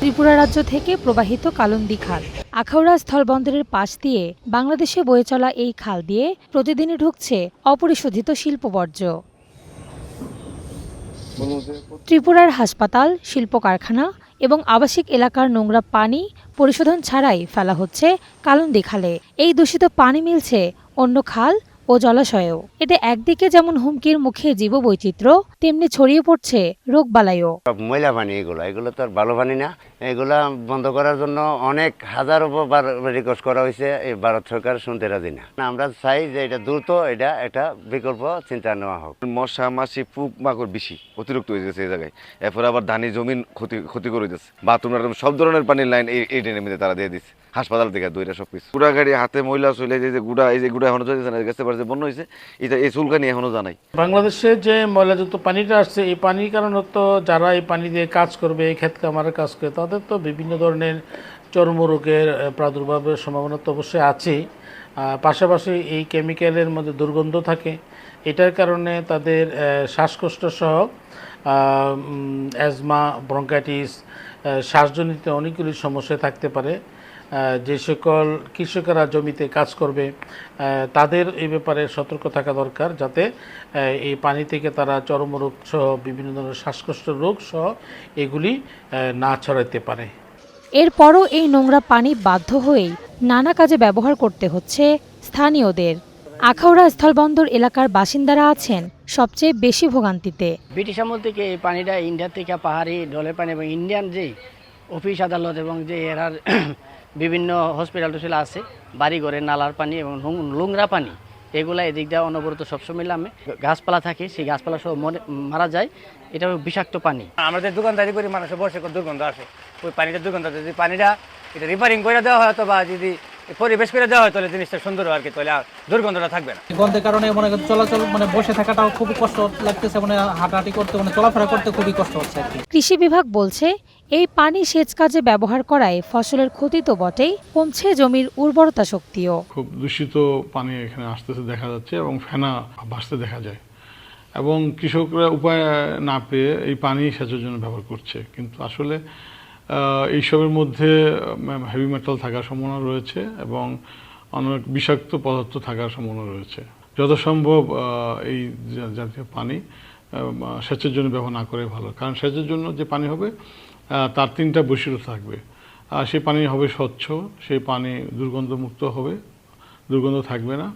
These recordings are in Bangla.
ত্রিপুরা রাজ্য থেকে প্রবাহিত কালন্দী খাল। আখাউড়া স্থলবন্দরের পাশ দিয়ে বাংলাদেশে বয়ে চলা এই খাল দিয়ে প্রতিদিনই ঢুকছে অপরিশোধিত শিল্প বর্জ্য। ত্রিপুরার হাসপাতাল, শিল্প কারখানা এবং আবাসিক এলাকার নোংরা পানি পরিশোধন ছাড়াই ফেলা হচ্ছে কালন্দী খালে। এই দূষিত পানি মিলছে অন্য খাল ও জলাশয়েও। এতে একদিকে যেমন হুমকির মুখে জীববৈচিত্র্য, তেমনি ছড়িয়ে পড়ছে রোগবালাইও। ময়লা পানি এগুলো তো আর ভালো পানি না। এগুলা বন্ধ করার জন্য অনেক হাজারবার রিকোয়েস্ট করা হয়েছে, এই ভারত সরকার শুনতে রাজি না। আমরা চাই যে এটা দ্রুত এটা একটা বিকল্প চিন্তা নেওয়া হোক। মশা মাছি পোক মাকড় বেশি অতিরিক্ত হয়ে গেছে এই জায়গায়। এরপর আবার ধানি জমিন ক্ষতি করে দিচ্ছে। বাথরুম সব ধরনের পানির লাইন এই ড্রেনের মধ্যে তারা দিয়ে দিচ্ছে, হাসপাতাল থেকে দইটা সবকিছু। গুড়া গাড়ি হাতে ময়লা চলে যে গুড়া, এই যে গুড়া এখনো চলছে না, গেছে পারে বন্য হয়েছে, এটা এই চুলকানি এখনো জানাই। বাংলাদেশে যে ময়লাযুক্ত পানিটা আসছে, এই পানির কারণে তো যারা এই পানি দিয়ে কাজ করবে, এই ক্ষেত কামারের কাজ করে, তাদের তো বিভিন্ন ধরনের চর্মরোগের প্রাদুর্ভাবের সম্ভাবনা তো অবশ্যই আছেই। পাশাপাশি এই কেমিক্যালের মধ্যে দুর্গন্ধ থাকে, এটার কারণে তাদের শ্বাসকষ্ট সহ অ্যাজমা, ব্রঙ্কাইটিস, শ্বাসজনিত অনেকগুলি সমস্যা থাকতে পারে। যে সকল কৃষকেরা জমিতে কাজ করবে তাদের এই ব্যাপারে সতর্ক থাকা দরকার, যাতে এই পানি থেকে তারা চর্মরোগ সহ বিভিন্ন ধরনের শ্বাসকষ্ট রোগ সহ এগুলি না ছড়াইতে পারে। এরপরও এই নোংরা পানি বাধ্য হয়েই নানা কাজে ব্যবহার করতে হচ্ছে স্থানীয়দের। আখাউড়া স্থলবন্দর এলাকার বাসিন্দারা আছেন সবচেয়ে বেশি ভোগান্তিতে। ব্রিটিশ আমল থেকে এই পানিটা ইন্ডিয়া থেকে পাহাড়ি ঢলের পানি এবং ইন্ডিয়ান যে অফিস আদালত এবং যে এরার বিভিন্ন হসপিটাল টসপিটাল আছে, বাড়িঘরের নালার পানি এবং নোংরা পানি, এগুলা এদিক দিয়ে অনবরত সবসময় নামে। গাছপালা থাকে, সেই গাছপালা সব মারা যায়। এটা বিষাক্ত পানি। আমাদের দোকানদারি করি, মানুষের বসে দুর্গন্ধ আসে, ওই পানিটা দুর্গন্ধ। যদি পানিটা এটা রিপেয়ারিং করে দেওয়া হয় বা যদি পরিবেশ করে দেওয়া হয়, তাহলে জিনিসটা সুন্দর আর কি, তাহলে দুর্গন্ধটা থাকবে না। গন্ধের কারণে চলাচল বসে থাকাটাও খুবই কষ্ট লাগতেছে, হাঁটাহাঁটি করতে চলাফেরা করতে খুবই কষ্ট হচ্ছে আর কি। কৃষি বিভাগ বলছে, এই পানি সেচ কাজে ব্যবহার করায় ফসলের ক্ষতি তো বটেই, কমছে জমির উর্বরতা শক্তিও। খুব দূষিত পানি এখানে আসতেছে দেখা যাচ্ছে এবং ফেনা ভাসতে দেখা যায়, এবং কৃষকরা উপায় না পেয়ে এই পানি সেচের জন্য ব্যবহার করছে। কিন্তু আসলে এইসবের মধ্যে হেভি মেটাল থাকার সম্ভাবনা রয়েছে এবং অনেক বিষাক্ত পদার্থ থাকার সম্ভাবনা রয়েছে। যথাসম্ভব এই জাতীয় পানি সেচের জন্য ব্যবহার না করে ভালো, কারণ সেচের জন্য যে পানি হবে তার 3টা বৈশিষ্ট্য থাকবে। সেই পানি হবে স্বচ্ছ, সেই পানি দুর্গন্ধমুক্ত হবে, দুর্গন্ধ থাকবে না,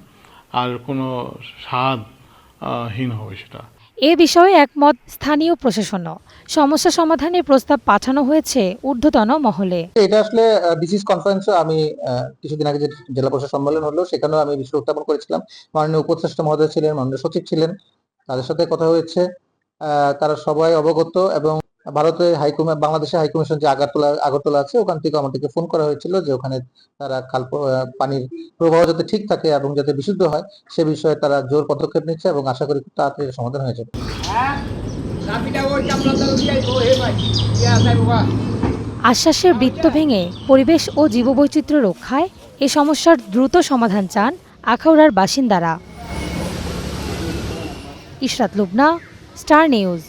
আর কোনো স্বাদহীন হবে সেটা। এ বিষয়ে একমত স্থানীয় প্রশাসনও। সমস্যা সমাধানের প্রস্তাব পাঠানো হয়েছে ঊর্ধ্বতন মহলে। এটা আসলে ডিসিজ কনফারেন্সে আমি কিছুদিন আগে যে জেলা প্রশাসক সম্মেলন হলো, সেখানেও আমি বিষয় উত্থাপন করেছিলাম। মাননীয় উপদেষ্টা মহোদয় ছিলেন, মাননীয় সচিব ছিলেন, তাদের সাথে কথা হয়েছে। তারা সবাই অবগত, এবং ভারতের বাংলাদেশের হাইকমিশন যে আগরতলা আছে, ওখান থেকে আমাদেরকে ফোন করা হয়েছিল যে ওখানে তারা পানির প্রবাহ যাতে ঠিক থাকে এবং যাতে বিশুদ্ধ হয়, সে বিষয়ে তারা জোর পদক্ষেপ নিচ্ছে এবং আশা করি খুব তাড়াতাড়ি সমাধান হয়ে যাবে। আশ্বাসের বৃত্ত ভেঙে পরিবেশ ও জীববৈচিত্র্য রক্ষায় এ সমস্যার দ্রুত সমাধান চান আখাউড়ার বাসিন্দারা। Ishrat Lubna, star news.